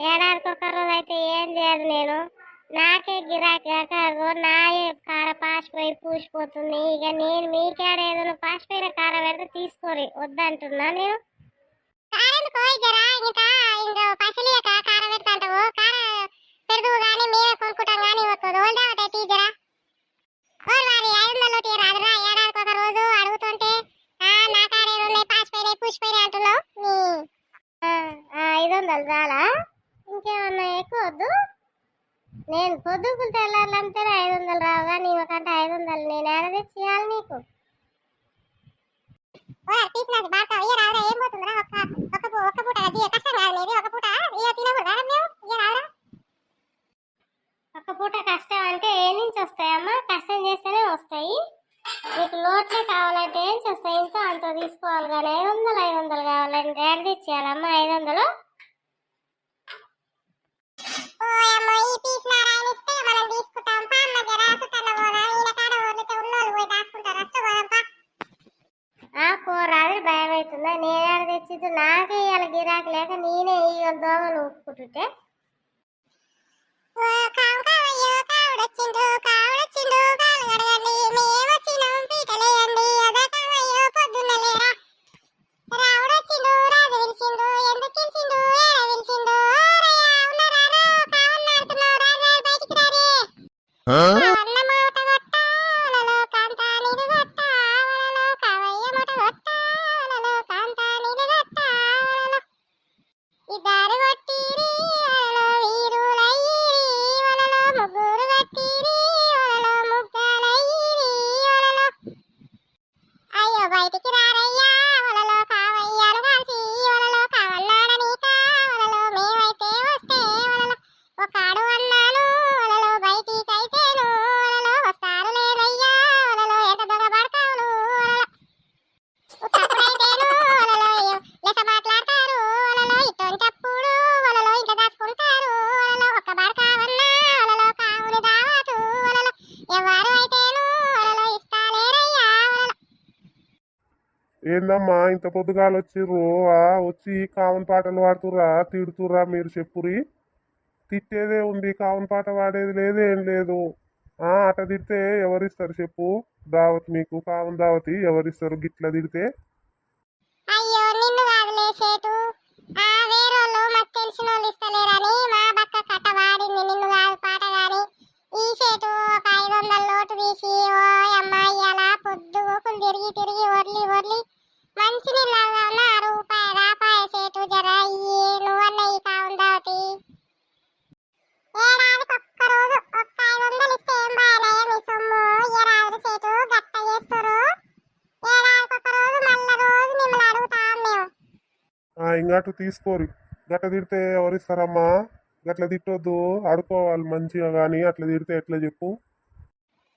ఏడాదికి ఒక రోజు అయితే ఏం చేయదు నేను. నాకే గిరాకీ కాక అగో నాయే కార పాసిపోయి పూసిపోతుంది. ఇక నేను మీకేడ ఏదైనా పాసిపోయిన కార పెడితే తీసుకోరి వద్దంటున్నా నేను. పెడుతూ కానీ మేమే కొనుక్కుంటాం కానీ రోజు తీజరా వారి 500 రాదురా. ఏడాదికి ఒక రోజు అడుగుతుంటే నా కాడేలు ఉన్నాయి పాసిపోయినాయి పూసిపోయినాయి అంటున్నావు. 500 చాలా, ఇంకేమన్నా ఎక్కువ వద్దు. నేను పొద్దుకులు తెల్లారులంటేనే 500 రావుగా, నీ ఒకంటే 500 నేను ఏడ తెచ్చియాలి నీకు. తీసినది బాగా ఏం పోతుందిరా. ఒక్క పూట కష్టం కాదు నీది. ఒక పూట తినకూడదా మేము ఇయ్యరాదురా. ఒక్క పూట కష్టం అంటే ఏ నుంచి వస్తాయమ్మా? కష్టం చేస్తేనే వస్తాయి. నీకు లోట్లే కావాలంటే ఏం చేస్తాయి? ఇంత అంత తీసుకోవాలి కానీ 500 కావాలంటే ఏడ తెచ్చేయాలమ్మా 500? పోరాదు భయం అవుతుందా? నేనేడ తెచ్చిద్దు? నాకే ఇవాళ గిరాకీ లేక నేనే ఈ దోమలు ఊపుకుంటుంటే బయటికి రారయ్యా వలలో కావయ్యాను కాల్చి వలలో కావన్నాడనీక వలలో మేమైతే వస్తే వలలో ఒకాడు అన్నాను వలలో బయటికైతేను వలలో వస్తారు లేదయ్యా వలలో ఎంత దొంగ పడతావును తప్పుడైతేను వలలో లెక్క మాట్లాడతారు వలలో ఇట్టొంటప్పుడు వలలో ఇంక దాచుకుంటారు వలలో ఒక్క బడకావన్నా వలలో కావుని దావతు వలలో ఎవరు అయితేను వలలో ఇస్తాలేరయ్యా వలలో. ఏందమ్మా ఇంత పొద్దుగాలు వచ్చిర్రు? వచ్చి కావన్ పాటలు పాడుతుర్రా తిడుతుర్రా? మీరు చెప్పురి. తిట్టేదే ఉంది, కావన్ పాట పాడేది లేదు ఏం లేదు. అట తిడితే ఎవరిస్తారు చెప్పు? దావత్ మీకు కావన్ దావతి ఎవరిస్తారు గిట్ల తిడితే? అయ్యో నిన్ను కాదులే సేటు, వేరోళ్ళు మాకు తెలిసిన వాళ్ళు ఇస్తలేరని మా బక్క కట్ట వాడింది. నిన్ను కాదు పాట గాని ఈ సేటు ఒక 500 లోటు తీసి ఓ అమ్మాయి అలా పొద్దు ఊకులు తిరిగి తిరిగి వర్లి వర్లి మంచి నీళ్ళగా ఉన్న రూపాయి రాపాయ సేటు జర ఇయ్యి నువ్వన్న ఈ కావును దావతి. ఏడాదికి ఒక్క రోజు ఒక్క 500 ఇస్తే ఏం బాగానే మీ సొమ్ము ఇయ్యరాదు సేటు గట్ట చేస్తారు. ఏడాదికి ఒక రోజు మళ్ళా రోజు మిమ్మల్ని అడుగుతాం మేము. ఇంకటు తీసుకోరి. గట్ల తిడితే ఎవరిస్తారమ్మా? గట్ల తిట్టొద్దు, ఆడుకోవాలి మంచిగా. కానీ అట్లా తిడితే ఎట్లా చెప్పు?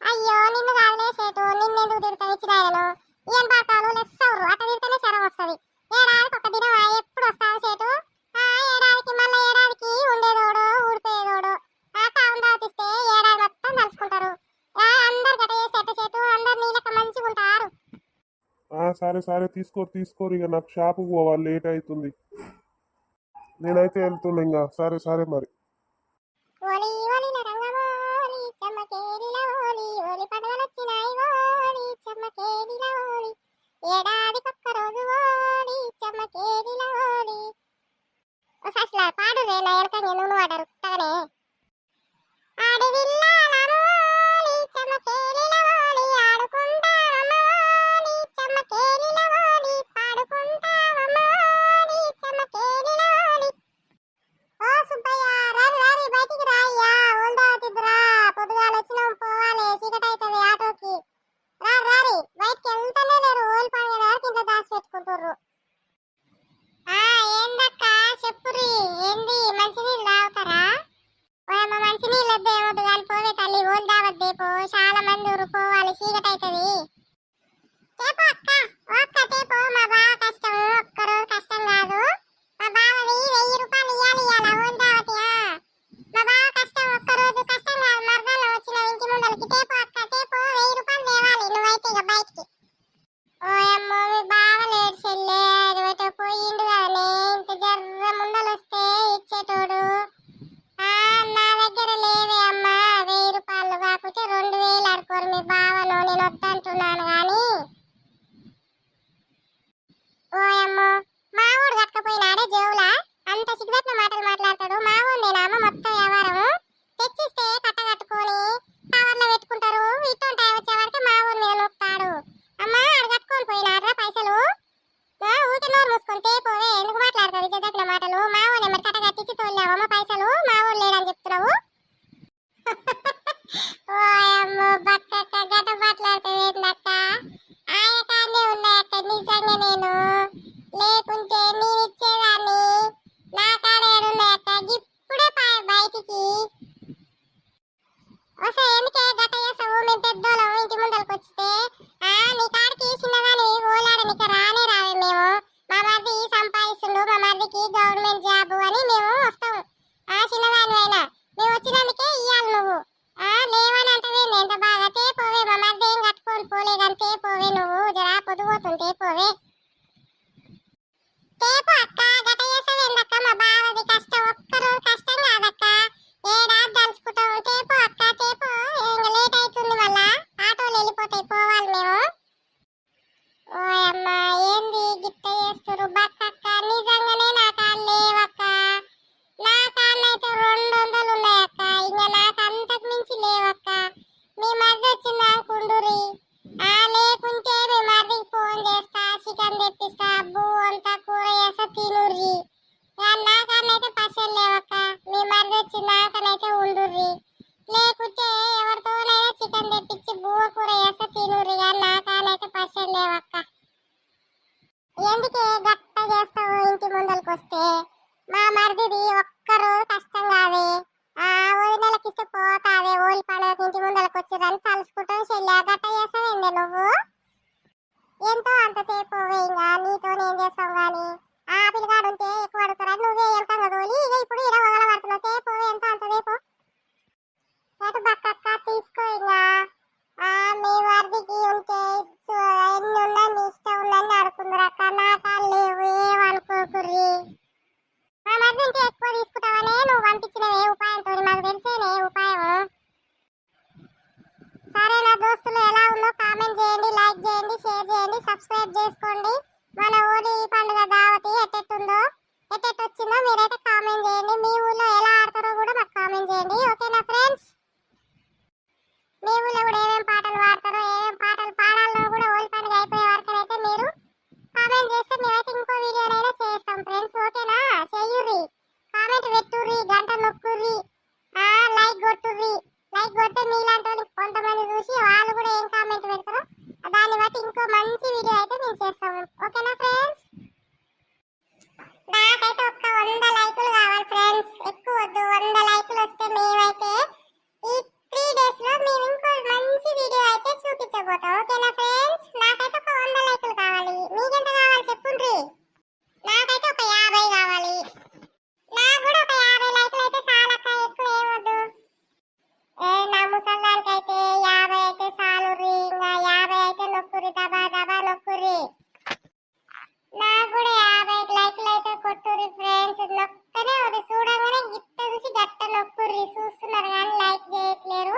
అయ్యో నిన్ను కాదులే సేటు, నిన్నెందుకు తిడతావు? ఇచ్చినాయను ఏం పాకాలు లెస్సవురు అట్లా తిడితేనే జ్వరం వస్తుంది. ఏడాదికి ఒక దినం ఎప్పుడు వస్తావు సేటు? ఏడాదికి మళ్ళీ ఏడాదికి ఉండేదోడు ఊడిపోయేదోడు. కావును దావతిస్తే ఏడాది మొత్తం తలుచుకుంటారు. అందరు గట్ట చేసేట సేటు, అందరు నీ లెక్క మంచిగా ఉంటారు. సరే సరే తీసుకోరు. ఇక నాకు షాపుకి పోవాలి, లేట్ అవుతుంది. నేనైతే వెళ్తున్నా ఇంకా. సరే సరే మరి. ఓలి ఓలిన రంగమోలి చెమ్మకేలిన ఓలి ఓలి పడవలొచ్చినాయి ఓలి చెమ్మకేలిన ఓలి ఏడాదికొక్క రోజు ఓలి చెమ్మకేలిన ఓలి. అసలు పాడు రే నా వెనక నేను వాడరు తగనే ఆడవిల్లాలమోలి చెమ్మకేలిన ఓలి ఆడుకుంటామోలి చెమ్మకేలిన ఓలి పాడుకుంటామోలి చెమ్మకేలిన ఓలి. ఓ సుబ్బయ్య రారి రారి బయటికి రాయ్యా ఓల్దావతిద్దురా. పొద్దుగాలు వచ్చినాం పోవాలి, చీకటి అవుతుంది ఆటోకి. రారి బయటికి వెళ్తానే లేరు. ఓలి పండుగ వరకు ఇంట్లో దాచి పెట్టుకుంటుర్రు. ఏందక్క చెప్పురి, ఏంది మంచినీళ్ళు తాగుతారా? చెప్తున్నావు మా పైసలు మా ఊళ్ళు లేడని చెప్తున్నావు ఓయమ్మో బక్కక్క గట మాట్లాడతావేందక్క ఆయన కానే ఉన్నాయక్క నిజంగా నేను లేకుంటే నేను ఇచ్చేదాన్ని నా కాడ ఏడున్నాయక్క ఇప్పుడే బయటికి వస్తే ఎందుకే గట చేస్తావు మేము పెద్దోళ్ళం ఇంటి ముందరకు వచ్చితే నీ కాడికి చిన్నదాని ఓలాడనికి రానే రావే మేము మా మరిది సంపాదిస్తుండు మా మరిదికి గవర్నమెంట్ జాబ్ అని మేము వస్తాం చిన్నదాని అయినా మేము వచ్చినందుకే ఇయ్యాలి నువ్వు లేవని అంటవేంది ఎంత బాగా తేపోవే మా మరిది ఏం కట్టుకొని పోలే కానీ తేపోవే నువ్వు జరా పొద్దుపోతుంది తేపోవే తేపు అక్క గట చేస్తావేందక్క మా బావది కష్టం ఒక్కరోజు కష్టం కాదక్క ఏడాది తలుచుకుంటాం తేపు అక్క తేపు ఇంకా లేట్ అవుతుంది మళ్ళా ఆటోలు వెళ్ళిపోతాయి పోవాలి మేము ఓయమ్మ ఏంది గిట్ట చేస్తురు బక్కక్క నిజంగానే నా కాళ్ళు లేవక్క నా కాళ్ళు అయితే 200 ఉన్నాయక్క ఇంకా నాకు అంతకు మించి లేవక్క మీ మధ్య వచ్చిందా కుండూరి లేకుంటే మీ మధ్యకి ఫోన్ చేస్తా చికెన్ తెప్పిస్తా అబ్బు అంతా కూర చేస్తా తినుర్రి నా కాళ్ళైతే పైసలు లేవక్క మీ మధ్య వచ్చిందాకనైతే ఉండుర్రి లేకుంటే ఎవరితోనైనా చికెన్ తెప్పించి బువ్వ కూర చేస్తా తినుర్రి కానీ నా కాళ్ళైతే పైసలు లేవక్క ఎందుకే గట్ట చేస్తావు ఇంటి ముందరికి వస్తే మా మరిదిది ఒక్కరోజు కష్టం కాదే వదినలకి ఇస్తే పోతావే ఓలి పండుగకి ఇంటి ముందరికి వచ్చిరని తలుసుకుంటాం చెల్లి గట్ట చేస్తావేందే నువ్వు ఎంతో అంత తేపోవే ఇంకా నీతో ఏం చేస్తావు కానీ పిల్లగాడు ఉంటే ఎక్కువ పడుతారా నువ్వే ఎంత తోలి ఇక ఇప్పుడు ఇలా వగల పడుతున్నావు తేపోవే ఎంత అంత తేపో అటు బక్కక్క తీసుకో ఇంకా మీ మరిదికి ఉంటే ఎన్ని ఉన్నా నీ ఇష్టం ఉందని అడుకుందరు అక్క నా కాళ్ళు లేవు ఏమనుకోకుర్రి మా మరిది ఉంటే ఎక్కువ తీసుకుంటావనే నువ్వు పంపించినవే ఉపాయంతో మాకు తెలిసేనే ఉపాయం సరే నా దోస్తులు ఎలా ఉందో కామెంట్ చేయండి లైక్ చేయండి షేర్ చేయండి సబ్స్క్రైబ్ చేసుకోండి మన ఊరి పండుగ దావతి ఎట్టెట్టుందో ఎట్టెట్టొచ్చిందో మీరైతే కామెంట్ చేయండి మీ ఊళ్ళో ఎలా ఆడతారో కూడా మాకు కామెంట్ చేయండి ఓకేనా ఫ్రెండ్స్ మీ ఊళ్ళో కూడా ఏమేమి పాటలు పాడతారో ఏమేమి పాటలు పాడాలో కూడా ఓలి పండుగ అయిపోయే వరకు అయితే మీరు కామెంట్ చేస్తే మేమైతే ఇంకో వీడియోనైనా చేస్తాం ఫ్రెండ్స్ ఓకేనా చెయ్యుర్రి కామెంట్ పెట్టుర్రి గంట నొక్కుర్రి లైక్ కొట్టుర్రి లైక్ కొడితే మీలాంటి వాళ్ళు కొంతమంది చూసి వాళ్ళు కూడా ఏం కామెంట్ పెడతారో దాన్ని బట్టి ఇంకో మంచి వీడియో అయితే మేము చేస్తాము ఓకేనా ఫ్రెండ్స్ నాకైతే ఒక్క 100 లైకులు కావాలి ఫ్రెండ్స్ ఎక్కువ వద్దు 100 లైకులు వస్తే మేమైతే ఈ 3 days లో మేము ఇంకో మంచి వీడియో అయితే చూపించబోతాం ఓకేనా ఫ్రెండ్స్ నాకైతే ఒక 100 లైకులు కావాలి మీకెంత కావాలి చెప్పుండ్రి నాకైతే ఒక 50 కావాలి నాకు కూడా ఒక 50 లైకులు అయితే చాలక్క ఎక్కువ ఏమొద్దు నా ముసల్దానికి అయితే 50 అయితే చాలుర్రి ఇంకా 50 అయితే నొక్కుర్రి దబా దబా నొక్కుర్రి నాకు కూడా 50 లైకులు అయితే కొట్టుర్రి ఫ్రెండ్స్ నొక్కనే అది చూడంగానే గిట్ట చూసి గట్ట నొక్కుర్రి చూస్తున్నారు కానీ లైక్ చేయట్లేరు